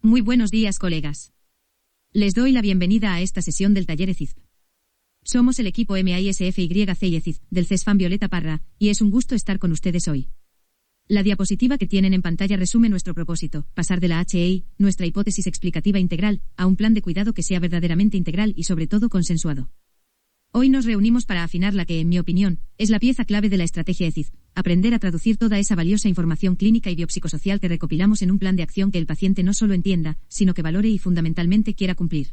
Muy buenos días, colegas. Les doy la bienvenida a esta sesión del taller ECISP. Somos el equipo MISFYC del CESFAM Violeta Parra, y es un gusto estar con ustedes hoy. La diapositiva que tienen en pantalla resume nuestro propósito, pasar de la HEI, nuestra hipótesis explicativa integral, a un plan de cuidado que sea verdaderamente integral y sobre todo consensuado. Hoy nos reunimos para afinar la que, en mi opinión, es la pieza clave de la estrategia ECISP, aprender a traducir toda esa valiosa información clínica y biopsicosocial que recopilamos en un plan de acción que el paciente no solo entienda, sino que valore y fundamentalmente quiera cumplir.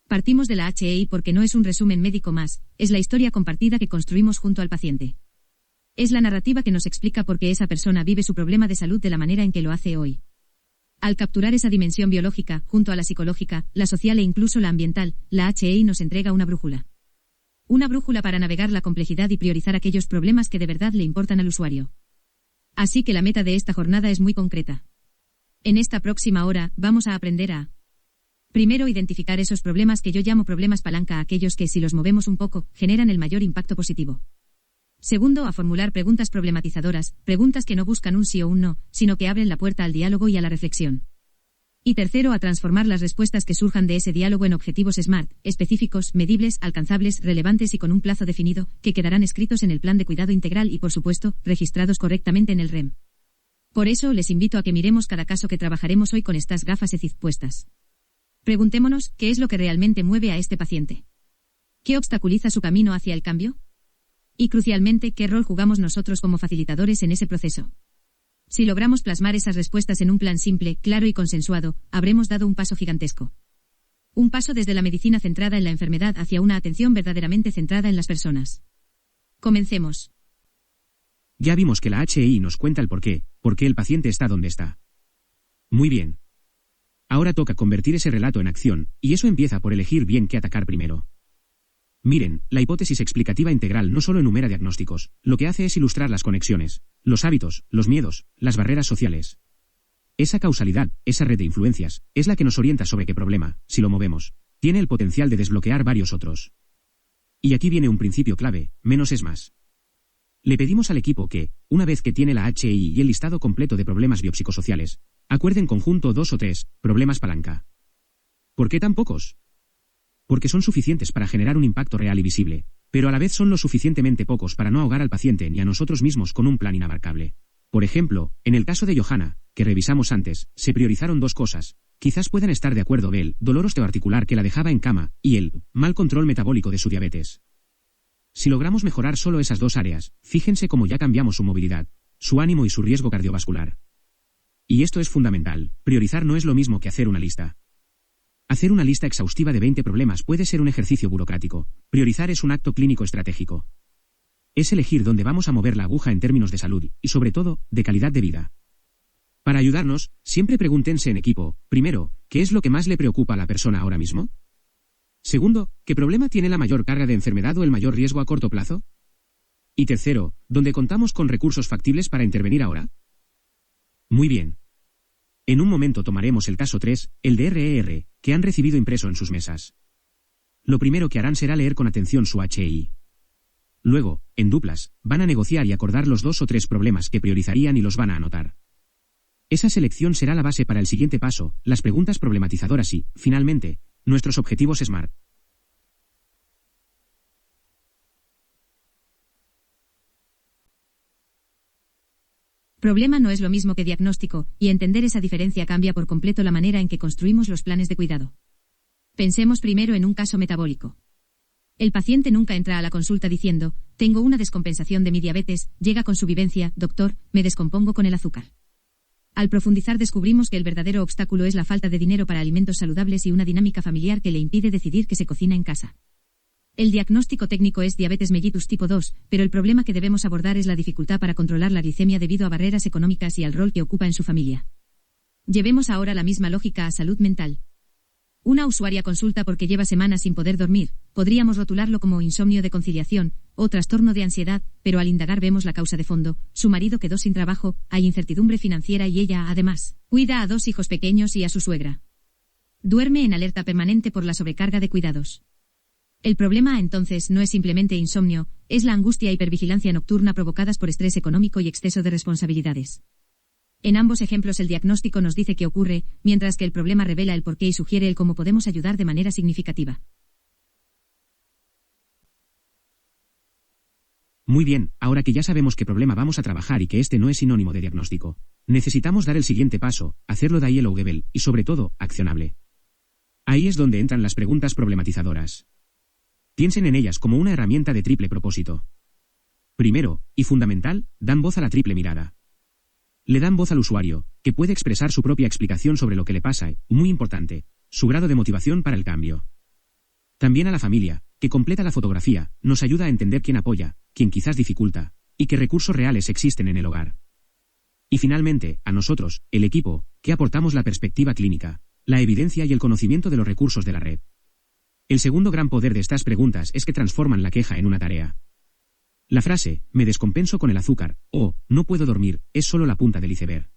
Partimos de la HEI porque no es un resumen médico más, es la historia compartida que construimos junto al paciente. Es la narrativa que nos explica por qué esa persona vive su problema de salud de la manera en que lo hace hoy. Al capturar esa dimensión biológica, junto a la psicológica, la social e incluso la ambiental, la HEI nos entrega una brújula. Una brújula para navegar la complejidad y priorizar aquellos problemas que de verdad le importan al usuario. Así que la meta de esta jornada es muy concreta. En esta próxima hora, vamos a aprender a primero, identificar esos problemas que yo llamo problemas palanca, aquellos que, si los movemos un poco, generan el mayor impacto positivo. Segundo, a formular preguntas problematizadoras, preguntas que no buscan un sí o un no, sino que abren la puerta al diálogo y a la reflexión. Y tercero, a transformar las respuestas que surjan de ese diálogo en objetivos SMART, específicos, medibles, alcanzables, relevantes y con un plazo definido, que quedarán escritos en el plan de cuidado integral y, por supuesto, registrados correctamente en el REM. Por eso, les invito a que miremos cada caso que trabajaremos hoy con estas gafas ECISP puestas. Preguntémonos, ¿qué es lo que realmente mueve a este paciente? ¿Qué obstaculiza su camino hacia el cambio? Y, crucialmente, ¿qué rol jugamos nosotros como facilitadores en ese proceso? Si logramos plasmar esas respuestas en un plan simple, claro y consensuado, habremos dado un paso gigantesco. Un paso desde la medicina centrada en la enfermedad hacia una atención verdaderamente centrada en las personas. Comencemos. Ya vimos que la HEI nos cuenta el por qué el paciente está donde está. Muy bien. Ahora toca convertir ese relato en acción, y eso empieza por elegir bien qué atacar primero. Miren, la hipótesis explicativa integral no solo enumera diagnósticos, lo que hace es ilustrar las conexiones, los hábitos, los miedos, las barreras sociales. Esa causalidad, esa red de influencias, es la que nos orienta sobre qué problema, si lo movemos, tiene el potencial de desbloquear varios otros. Y aquí viene un principio clave, menos es más. Le pedimos al equipo que, una vez que tiene la HEI y el listado completo de problemas biopsicosociales, acuerde en conjunto 2 o 3 problemas palanca. ¿Por qué tan pocos? Porque son suficientes para generar un impacto real y visible, pero a la vez son lo suficientemente pocos para no ahogar al paciente ni a nosotros mismos con un plan inabarcable. Por ejemplo, en el caso de Johanna, que revisamos antes, se priorizaron 2 cosas. Quizás puedan estar de acuerdo el dolor osteoarticular que la dejaba en cama, y el mal control metabólico de su diabetes. Si logramos mejorar solo esas 2 áreas, fíjense cómo ya cambiamos su movilidad, su ánimo y su riesgo cardiovascular. Y esto es fundamental, priorizar no es lo mismo que hacer una lista. Hacer una lista exhaustiva de 20 problemas puede ser un ejercicio burocrático. Priorizar es un acto clínico estratégico. Es elegir dónde vamos a mover la aguja en términos de salud y, sobre todo, de calidad de vida. Para ayudarnos, siempre pregúntense en equipo, primero, ¿qué es lo que más le preocupa a la persona ahora mismo? Segundo, ¿qué problema tiene la mayor carga de enfermedad o el mayor riesgo a corto plazo? Y tercero, ¿dónde contamos con recursos factibles para intervenir ahora? Muy bien. En un momento tomaremos el caso 3, el de RER, que han recibido impreso en sus mesas. Lo primero que harán será leer con atención su HEI. Luego, en duplas, van a negociar y acordar los 2 o 3 problemas que priorizarían y los van a anotar. Esa selección será la base para el siguiente paso, las preguntas problematizadoras y, finalmente, nuestros objetivos SMART. Problema no es lo mismo que diagnóstico, y entender esa diferencia cambia por completo la manera en que construimos los planes de cuidado. Pensemos primero en un caso metabólico. El paciente nunca entra a la consulta diciendo, tengo una descompensación de mi diabetes, llega con su vivencia, doctor, me descompongo con el azúcar. Al profundizar descubrimos que el verdadero obstáculo es la falta de dinero para alimentos saludables y una dinámica familiar que le impide decidir qué se cocina en casa. El diagnóstico técnico es diabetes mellitus tipo 2, pero el problema que debemos abordar es la dificultad para controlar la glicemia debido a barreras económicas y al rol que ocupa en su familia. Llevemos ahora la misma lógica a salud mental. Una usuaria consulta porque lleva semanas sin poder dormir, podríamos rotularlo como insomnio de conciliación, o trastorno de ansiedad, pero al indagar vemos la causa de fondo, su marido quedó sin trabajo, hay incertidumbre financiera y ella, además, cuida a 2 hijos pequeños y a su suegra. Duerme en alerta permanente por la sobrecarga de cuidados. El problema, entonces, no es simplemente insomnio, es la angustia e hipervigilancia nocturna provocadas por estrés económico y exceso de responsabilidades. En ambos ejemplos el diagnóstico nos dice qué ocurre, mientras que el problema revela el porqué y sugiere el cómo podemos ayudar de manera significativa. Muy bien, ahora que ya sabemos qué problema vamos a trabajar y que este no es sinónimo de diagnóstico, necesitamos dar el siguiente paso, hacerlo de low level y sobre todo, accionable. Ahí es donde entran las preguntas problematizadoras. Piensen en ellas como una herramienta de triple propósito. Primero, y fundamental, dan voz a la triple mirada. Le dan voz al usuario, que puede expresar su propia explicación sobre lo que le pasa y, muy importante, su grado de motivación para el cambio. También a la familia, que completa la fotografía, nos ayuda a entender quién apoya, quién quizás dificulta, y qué recursos reales existen en el hogar. Y finalmente, a nosotros, el equipo, que aportamos la perspectiva clínica, la evidencia y el conocimiento de los recursos de la red. El segundo gran poder de estas preguntas es que transforman la queja en una tarea. La frase, me descompenso con el azúcar, o, no puedo dormir, es solo la punta del iceberg.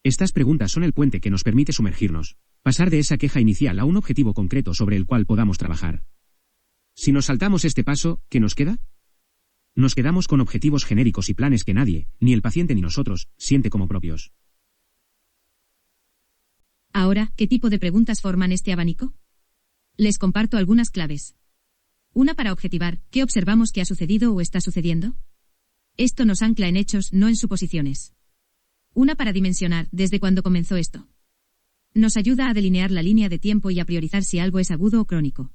Estas preguntas son el puente que nos permite sumergirnos, pasar de esa queja inicial a un objetivo concreto sobre el cual podamos trabajar. Si nos saltamos este paso, ¿qué nos queda? Nos quedamos con objetivos genéricos y planes que nadie, ni el paciente ni nosotros, siente como propios. Ahora, ¿qué tipo de preguntas forman este abanico? Les comparto algunas claves. Una para objetivar, ¿qué observamos que ha sucedido o está sucediendo? Esto nos ancla en hechos, no en suposiciones. Una para dimensionar, ¿desde cuándo comenzó esto? Nos ayuda a delinear la línea de tiempo y a priorizar si algo es agudo o crónico.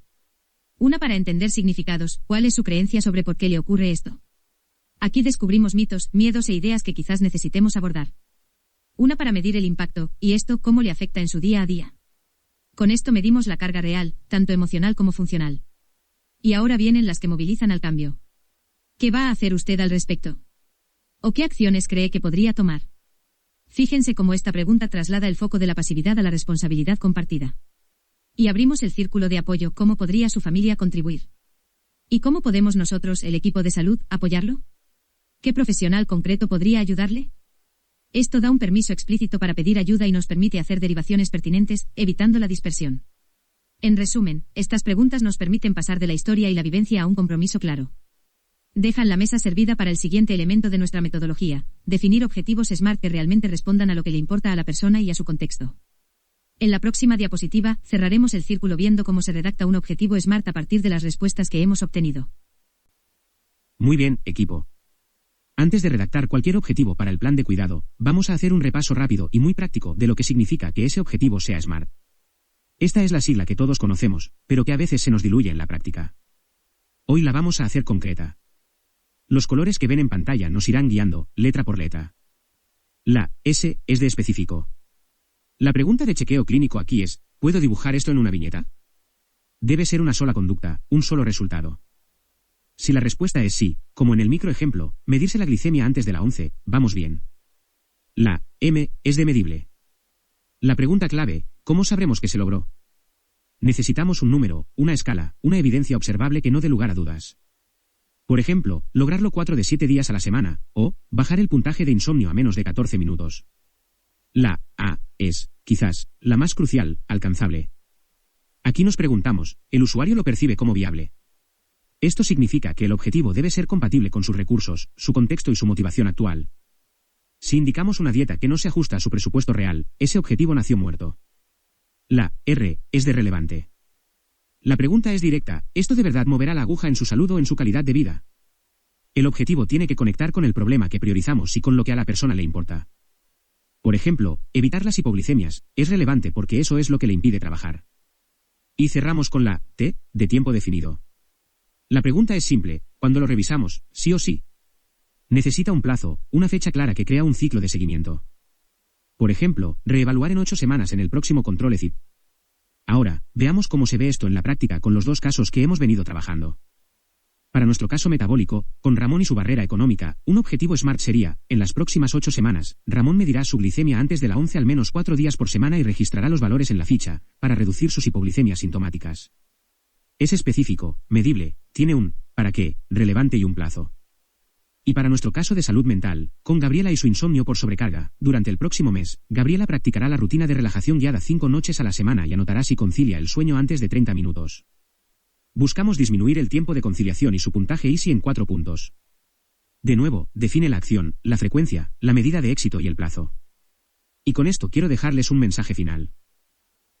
Una para entender significados, ¿cuál es su creencia sobre por qué le ocurre esto? Aquí descubrimos mitos, miedos e ideas que quizás necesitemos abordar. Una para medir el impacto, y esto cómo le afecta en su día a día. Con esto medimos la carga real, tanto emocional como funcional. Y ahora vienen las que movilizan al cambio. ¿Qué va a hacer usted al respecto? ¿O qué acciones cree que podría tomar? Fíjense cómo esta pregunta traslada el foco de la pasividad a la responsabilidad compartida. Y abrimos el círculo de apoyo, ¿cómo podría su familia contribuir? ¿Y cómo podemos nosotros, el equipo de salud, apoyarlo? ¿Qué profesional concreto podría ayudarle? Esto da un permiso explícito para pedir ayuda y nos permite hacer derivaciones pertinentes, evitando la dispersión. En resumen, estas preguntas nos permiten pasar de la historia y la vivencia a un compromiso claro. Dejan la mesa servida para el siguiente elemento de nuestra metodología, definir objetivos SMART que realmente respondan a lo que le importa a la persona y a su contexto. En la próxima diapositiva, cerraremos el círculo viendo cómo se redacta un objetivo SMART a partir de las respuestas que hemos obtenido. Muy bien, equipo. Antes de redactar cualquier objetivo para el plan de cuidado, vamos a hacer un repaso rápido y muy práctico de lo que significa que ese objetivo sea SMART. Esta es la sigla que todos conocemos, pero que a veces se nos diluye en la práctica. Hoy la vamos a hacer concreta. Los colores que ven en pantalla nos irán guiando, letra por letra. La S es de específico. La pregunta de chequeo clínico aquí es, ¿puedo dibujar esto en una viñeta? Debe ser una sola conducta, un solo resultado. Si la respuesta es sí, como en el microejemplo, medirse la glicemia antes de la 11, vamos bien. La M es de medible. La pregunta clave, ¿cómo sabremos que se logró? Necesitamos un número, una escala, una evidencia observable que no dé lugar a dudas. Por ejemplo, lograrlo 4 de 7 días a la semana, o bajar el puntaje de insomnio a menos de 14 minutos. La A es, quizás, la más crucial, alcanzable. Aquí nos preguntamos, ¿el usuario lo percibe como viable? Esto significa que el objetivo debe ser compatible con sus recursos, su contexto y su motivación actual. Si indicamos una dieta que no se ajusta a su presupuesto real, ese objetivo nació muerto. La R es de relevante. La pregunta es directa, ¿esto de verdad moverá la aguja en su salud o en su calidad de vida? El objetivo tiene que conectar con el problema que priorizamos y con lo que a la persona le importa. Por ejemplo, evitar las hipoglicemias es relevante porque eso es lo que le impide trabajar. Y cerramos con la T de tiempo definido. La pregunta es simple, cuando lo revisamos, sí o sí. Necesita un plazo, una fecha clara que crea un ciclo de seguimiento. Por ejemplo, reevaluar en 8 semanas en el próximo control ECIP. Ahora, veamos cómo se ve esto en la práctica con los dos casos que hemos venido trabajando. Para nuestro caso metabólico, con Ramón y su barrera económica, un objetivo SMART sería, en las próximas 8 semanas, Ramón medirá su glicemia antes de la 11 al menos 4 días por semana y registrará los valores en la ficha, para reducir sus hipoglicemias sintomáticas. Es específico, medible, tiene un ¿para qué?, relevante y un plazo. Y para nuestro caso de salud mental, con Gabriela y su insomnio por sobrecarga, durante el próximo mes, Gabriela practicará la rutina de relajación guiada 5 noches a la semana y anotará si concilia el sueño antes de 30 minutos. Buscamos disminuir el tiempo de conciliación y su puntaje EASY en 4 puntos. De nuevo, define la acción, la frecuencia, la medida de éxito y el plazo. Y con esto quiero dejarles un mensaje final.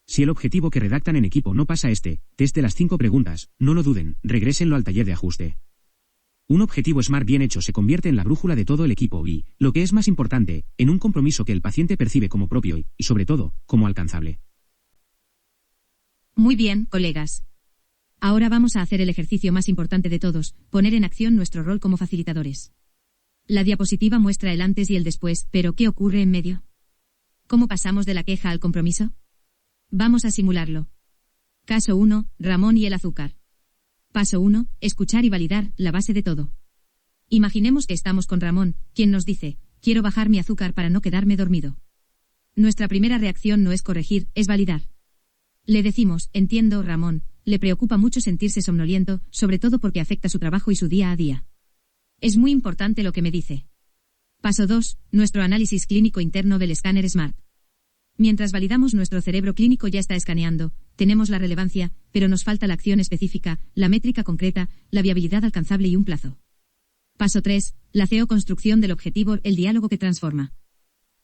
Si el objetivo que redactan en equipo no pasa este test de las 5 preguntas, no lo duden, regrésenlo al taller de ajuste. Un objetivo SMART bien hecho se convierte en la brújula de todo el equipo y, lo que es más importante, en un compromiso que el paciente percibe como propio y, sobre todo, como alcanzable. Muy bien, colegas. Ahora vamos a hacer el ejercicio más importante de todos, poner en acción nuestro rol como facilitadores. La diapositiva muestra el antes y el después, pero ¿qué ocurre en medio? ¿Cómo pasamos de la queja al compromiso? Vamos a simularlo. Caso 1, Ramón y el azúcar. Paso 1, escuchar y validar, la base de todo. Imaginemos que estamos con Ramón, quien nos dice, quiero bajar mi azúcar para no quedarme dormido. Nuestra primera reacción no es corregir, es validar. Le decimos, entiendo, Ramón, le preocupa mucho sentirse somnoliento, sobre todo porque afecta su trabajo y su día a día. Es muy importante lo que me dice. Paso 2, nuestro análisis clínico interno del escáner SMART. Mientras validamos, nuestro cerebro clínico ya está escaneando, tenemos la relevancia, pero nos falta la acción específica, la métrica concreta, la viabilidad alcanzable y un plazo. Paso 3, la CEO construcción del objetivo, el diálogo que transforma.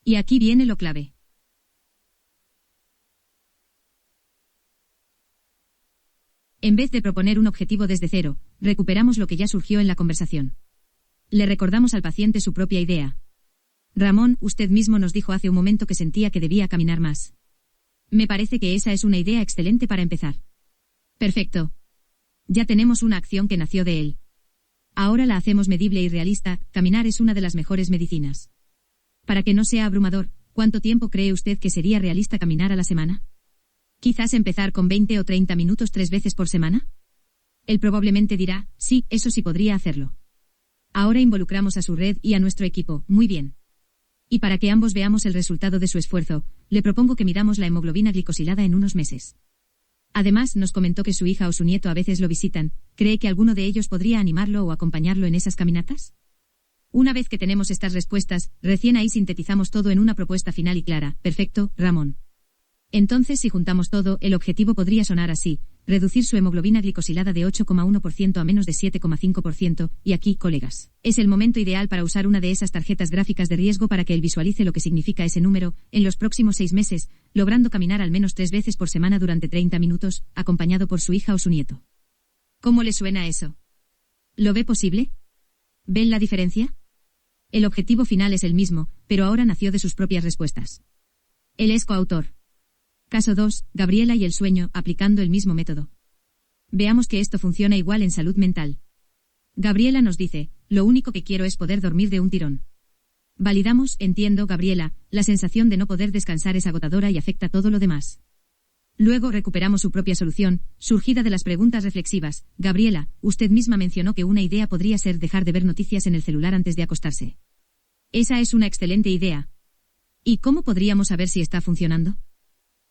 Y aquí viene lo clave. En vez de proponer un objetivo desde cero, recuperamos lo que ya surgió en la conversación. Le recordamos al paciente su propia idea. Ramón, usted mismo nos dijo hace un momento que sentía que debía caminar más. Me parece que esa es una idea excelente para empezar. Perfecto. Ya tenemos una acción que nació de él. Ahora la hacemos medible y realista, caminar es una de las mejores medicinas. Para que no sea abrumador, ¿cuánto tiempo cree usted que sería realista caminar a la semana? ¿Quizás empezar con 20 o 30 minutos 3 veces por semana? Él probablemente dirá, sí, eso sí podría hacerlo. Ahora involucramos a su red y a nuestro equipo, muy bien. Y para que ambos veamos el resultado de su esfuerzo, le propongo que midamos la hemoglobina glicosilada en unos meses. Además, nos comentó que su hija o su nieto a veces lo visitan. ¿Cree que alguno de ellos podría animarlo o acompañarlo en esas caminatas? Una vez que tenemos estas respuestas, recién ahí sintetizamos todo en una propuesta final y clara. Perfecto, Ramón. Entonces, si juntamos todo, el objetivo podría sonar así: reducir su hemoglobina glicosilada de 8,1% a menos de 7,5%, y aquí, colegas, es el momento ideal para usar una de esas tarjetas gráficas de riesgo para que él visualice lo que significa ese número, en los próximos 6 meses, logrando caminar al menos 3 veces por semana durante 30 minutos, acompañado por su hija o su nieto. ¿Cómo le suena eso? ¿Lo ve posible? ¿Ven la diferencia? El objetivo final es el mismo, pero ahora nació de sus propias respuestas. Él es coautor. Caso 2, Gabriela y el sueño, aplicando el mismo método. Veamos que esto funciona igual en salud mental. Gabriela nos dice, lo único que quiero es poder dormir de un tirón. Validamos, entiendo, Gabriela, la sensación de no poder descansar es agotadora y afecta todo lo demás. Luego recuperamos su propia solución, surgida de las preguntas reflexivas. Gabriela, usted misma mencionó que una idea podría ser dejar de ver noticias en el celular antes de acostarse. Esa es una excelente idea. ¿Y cómo podríamos saber si está funcionando?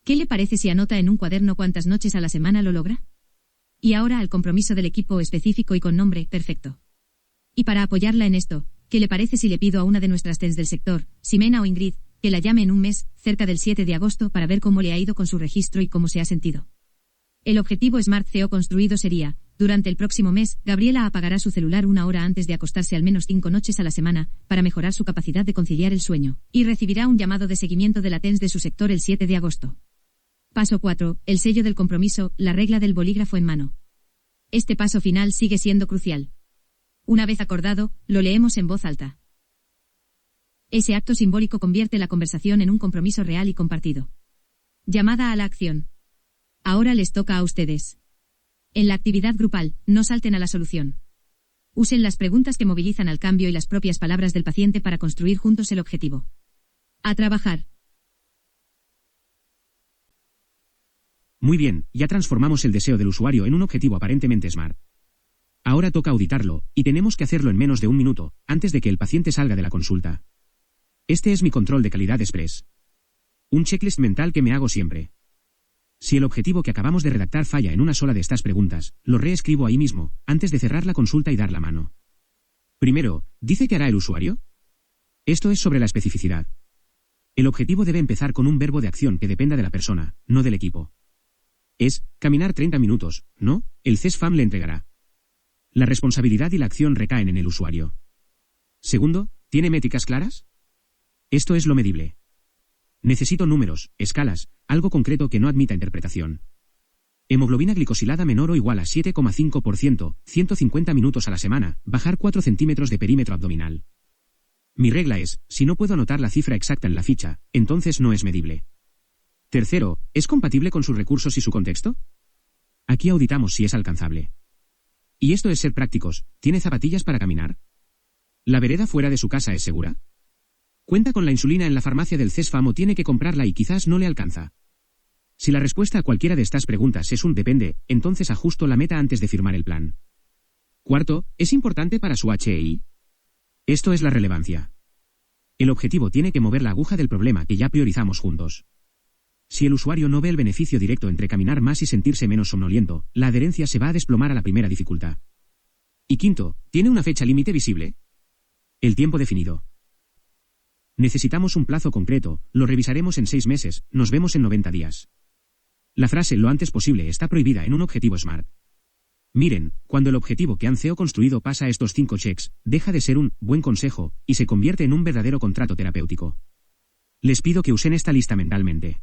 ¿Qué le parece si anota en un cuaderno cuántas noches a la semana lo logra? Y ahora al compromiso del equipo específico y con nombre, perfecto. Y para apoyarla en esto, ¿qué le parece si le pido a una de nuestras TENS del sector, Ximena o Ingrid, que la llame en un mes, cerca del 7 de agosto, para ver cómo le ha ido con su registro y cómo se ha sentido? El objetivo SMART CEO construido sería, durante el próximo mes, Gabriela apagará su celular 1 hora antes de acostarse al menos 5 noches a la semana, para mejorar su capacidad de conciliar el sueño, y recibirá un llamado de seguimiento de la TENS de su sector el 7 de agosto. Paso 4, el sello del compromiso, la regla del bolígrafo en mano. Este paso final sigue siendo crucial. Una vez acordado, lo leemos en voz alta. Ese acto simbólico convierte la conversación en un compromiso real y compartido. Llamada a la acción. Ahora les toca a ustedes. En la actividad grupal, no salten a la solución. Usen las preguntas que movilizan al cambio y las propias palabras del paciente para construir juntos el objetivo. A trabajar. Muy bien, ya transformamos el deseo del usuario en un objetivo aparentemente SMART. Ahora toca auditarlo, y tenemos que hacerlo en menos de 1 minuto, antes de que el paciente salga de la consulta. Este es mi control de calidad express. Un checklist mental que me hago siempre. Si el objetivo que acabamos de redactar falla en una sola de estas preguntas, lo reescribo ahí mismo, antes de cerrar la consulta y dar la mano. Primero, ¿dice qué hará el usuario? Esto es sobre la especificidad. El objetivo debe empezar con un verbo de acción que dependa de la persona, no del equipo. Es, caminar 30 minutos, ¿no? El CESFAM le entregará. La responsabilidad y la acción recaen en el usuario. Segundo, ¿tiene métricas claras? Esto es lo medible. Necesito números, escalas, algo concreto que no admita interpretación. Hemoglobina glicosilada menor o igual a 7,5%, 150 minutos a la semana, bajar 4 centímetros de perímetro abdominal. Mi regla es, si no puedo anotar la cifra exacta en la ficha, entonces no es medible. Tercero, ¿es compatible con sus recursos y su contexto? Aquí auditamos si es alcanzable. Y esto es ser prácticos, ¿tiene zapatillas para caminar? ¿La vereda fuera de su casa es segura? ¿Cuenta con la insulina en la farmacia del CESFAM o tiene que comprarla y quizás no le alcanza? Si la respuesta a cualquiera de estas preguntas es un depende, entonces ajusto la meta antes de firmar el plan. Cuarto, ¿es importante para su HEI? Esto es la relevancia. El objetivo tiene que mover la aguja del problema que ya priorizamos juntos. Si el usuario no ve el beneficio directo entre caminar más y sentirse menos somnoliento, la adherencia se va a desplomar a la primera dificultad. Y quinto, ¿tiene una fecha límite visible? El tiempo definido. Necesitamos un plazo concreto, lo revisaremos en 6 meses, nos vemos en 90 días. La frase lo antes posible está prohibida en un objetivo SMART. Miren, cuando el objetivo que han construido pasa estos 5 checks, deja de ser un buen consejo y se convierte en un verdadero contrato terapéutico. Les pido que usen esta lista mentalmente.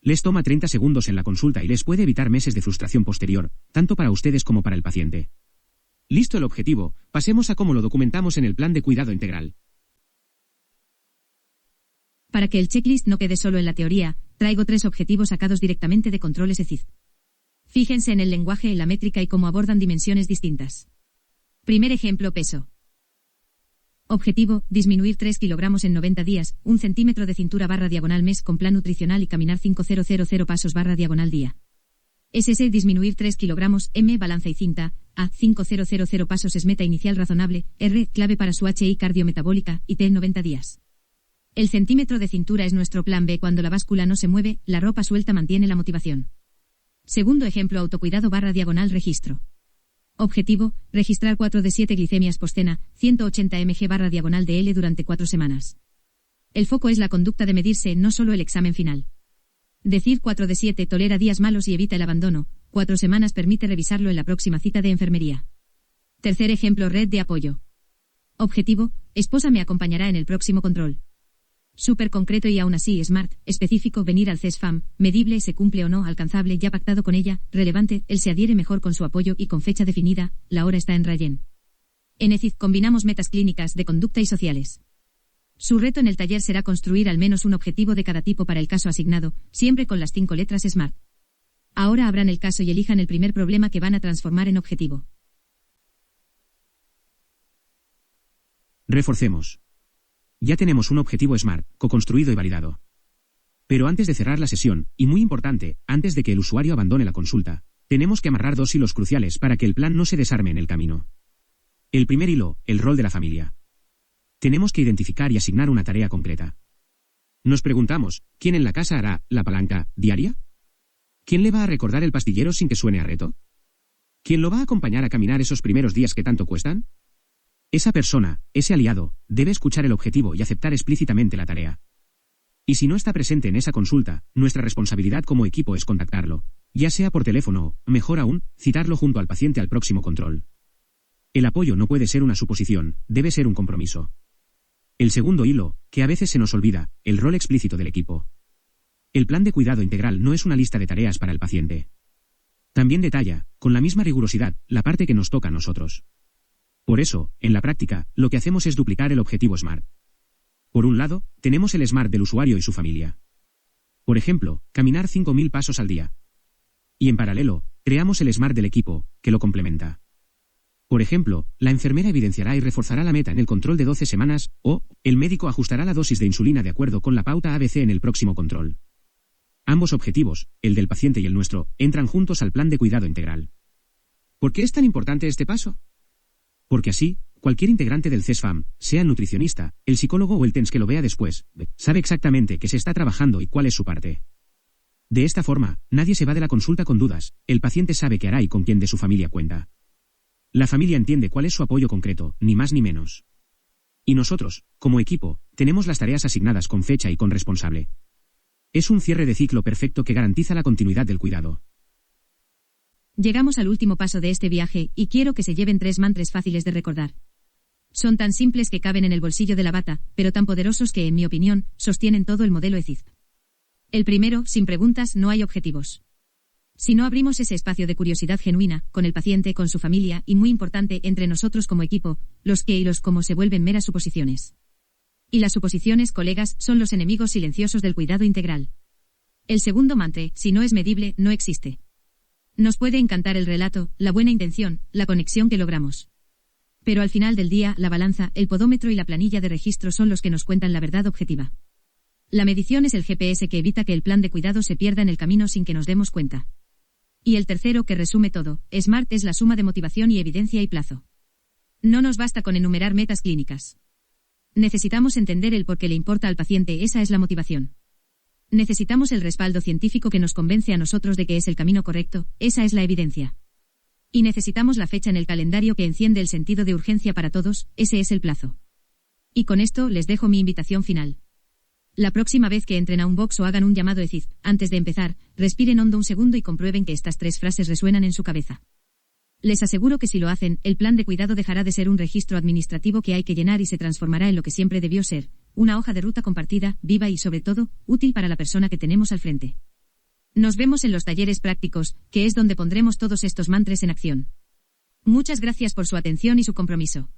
Les toma 30 segundos en la consulta y les puede evitar meses de frustración posterior, tanto para ustedes como para el paciente. Listo el objetivo, pasemos a cómo lo documentamos en el plan de cuidado integral. Para que el checklist no quede solo en la teoría, traigo 3 objetivos sacados directamente de controles ECID. Fíjense en el lenguaje, en la métrica y cómo abordan dimensiones distintas. Primer ejemplo, peso. Objetivo, disminuir 3 kilogramos en 90 días, 1 centímetro de cintura /diagonal mes con plan nutricional y caminar 5000 pasos /diagonal día. SS, disminuir 3 kilogramos, M, balanza y cinta, A, 5000 pasos es meta inicial razonable, R, clave para su HI cardiometabólica, y T, 90 días. El centímetro de cintura es nuestro plan B cuando la báscula no se mueve, la ropa suelta mantiene la motivación. Segundo ejemplo, autocuidado /diagonal registro. Objetivo, registrar 4 de 7 glicemias postcena, 180 mg /diagonal de L durante 4 semanas. El foco es la conducta de medirse, no solo el examen final. Decir 4 de 7 tolera días malos y evita el abandono, 4 semanas permite revisarlo en la próxima cita de enfermería. Tercer ejemplo, red de apoyo. Objetivo, esposa me acompañará en el próximo control. Súper concreto y aún así SMART, específico, venir al CESFAM, medible, se cumple o no, alcanzable, ya pactado con ella, relevante, él se adhiere mejor con su apoyo y con fecha definida, la hora está en Rayen. En ECID combinamos metas clínicas, de conducta y sociales. Su reto en el taller será construir al menos un objetivo de cada tipo para el caso asignado, siempre con las 5 letras SMART. Ahora abran el caso y elijan el primer problema que van a transformar en objetivo. Reforcemos. Ya tenemos un objetivo SMART, co-construido y validado. Pero antes de cerrar la sesión, y muy importante, antes de que el usuario abandone la consulta, tenemos que amarrar 2 hilos cruciales para que el plan no se desarme en el camino. El primer hilo, el rol de la familia. Tenemos que identificar y asignar una tarea concreta. Nos preguntamos, ¿quién en la casa hará la palanca diaria? ¿Quién le va a recordar el pastillero sin que suene a reto? ¿Quién lo va a acompañar a caminar esos primeros días que tanto cuestan? Esa persona, ese aliado, debe escuchar el objetivo y aceptar explícitamente la tarea. Y si no está presente en esa consulta, nuestra responsabilidad como equipo es contactarlo, ya sea por teléfono o, mejor aún, citarlo junto al paciente al próximo control. El apoyo no puede ser una suposición, debe ser un compromiso. El segundo hilo, que a veces se nos olvida, el rol explícito del equipo. El plan de cuidado integral no es una lista de tareas para el paciente. También detalla, con la misma rigurosidad, la parte que nos toca a nosotros. Por eso, en la práctica, lo que hacemos es duplicar el objetivo SMART. Por un lado, tenemos el SMART del usuario y su familia. Por ejemplo, caminar 5000 pasos al día. Y en paralelo, creamos el SMART del equipo, que lo complementa. Por ejemplo, la enfermera evidenciará y reforzará la meta en el control de 12 semanas, o el médico ajustará la dosis de insulina de acuerdo con la pauta ABC en el próximo control. Ambos objetivos, el del paciente y el nuestro, entran juntos al plan de cuidado integral. ¿Por qué es tan importante este paso? Porque así, cualquier integrante del CESFAM, sea el nutricionista, el psicólogo o el TENS que lo vea después, sabe exactamente qué se está trabajando y cuál es su parte. De esta forma, nadie se va de la consulta con dudas, el paciente sabe qué hará y con quién de su familia cuenta. La familia entiende cuál es su apoyo concreto, ni más ni menos. Y nosotros, como equipo, tenemos las tareas asignadas con fecha y con responsable. Es un cierre de ciclo perfecto que garantiza la continuidad del cuidado. Llegamos al último paso de este viaje, y quiero que se lleven 3 mantras fáciles de recordar. Son tan simples que caben en el bolsillo de la bata, pero tan poderosos que, en mi opinión, sostienen todo el modelo ECIF. El primero, sin preguntas, no hay objetivos. Si no abrimos ese espacio de curiosidad genuina, con el paciente, con su familia, y muy importante, entre nosotros como equipo, los qué y los cómo se vuelven meras suposiciones. Y las suposiciones, colegas, son los enemigos silenciosos del cuidado integral. El segundo mantra, si no es medible, no existe. Nos puede encantar el relato, la buena intención, la conexión que logramos. Pero al final del día, la balanza, el podómetro y la planilla de registro son los que nos cuentan la verdad objetiva. La medición es el GPS que evita que el plan de cuidado se pierda en el camino sin que nos demos cuenta. Y el tercero, que resume todo, SMART, es la suma de motivación y evidencia y plazo. No nos basta con enumerar metas clínicas. Necesitamos entender el por qué le importa al paciente, esa es la motivación. Necesitamos el respaldo científico que nos convence a nosotros de que es el camino correcto, esa es la evidencia. Y necesitamos la fecha en el calendario que enciende el sentido de urgencia para todos, ese es el plazo. Y con esto les dejo mi invitación final. La próxima vez que entren a un box o hagan un llamado ECIF, antes de empezar, respiren hondo un segundo y comprueben que estas 3 frases resuenan en su cabeza. Les aseguro que si lo hacen, el plan de cuidado dejará de ser un registro administrativo que hay que llenar y se transformará en lo que siempre debió ser, una hoja de ruta compartida, viva y sobre todo, útil para la persona que tenemos al frente. Nos vemos en los talleres prácticos, que es donde pondremos todos estos mantras en acción. Muchas gracias por su atención y su compromiso.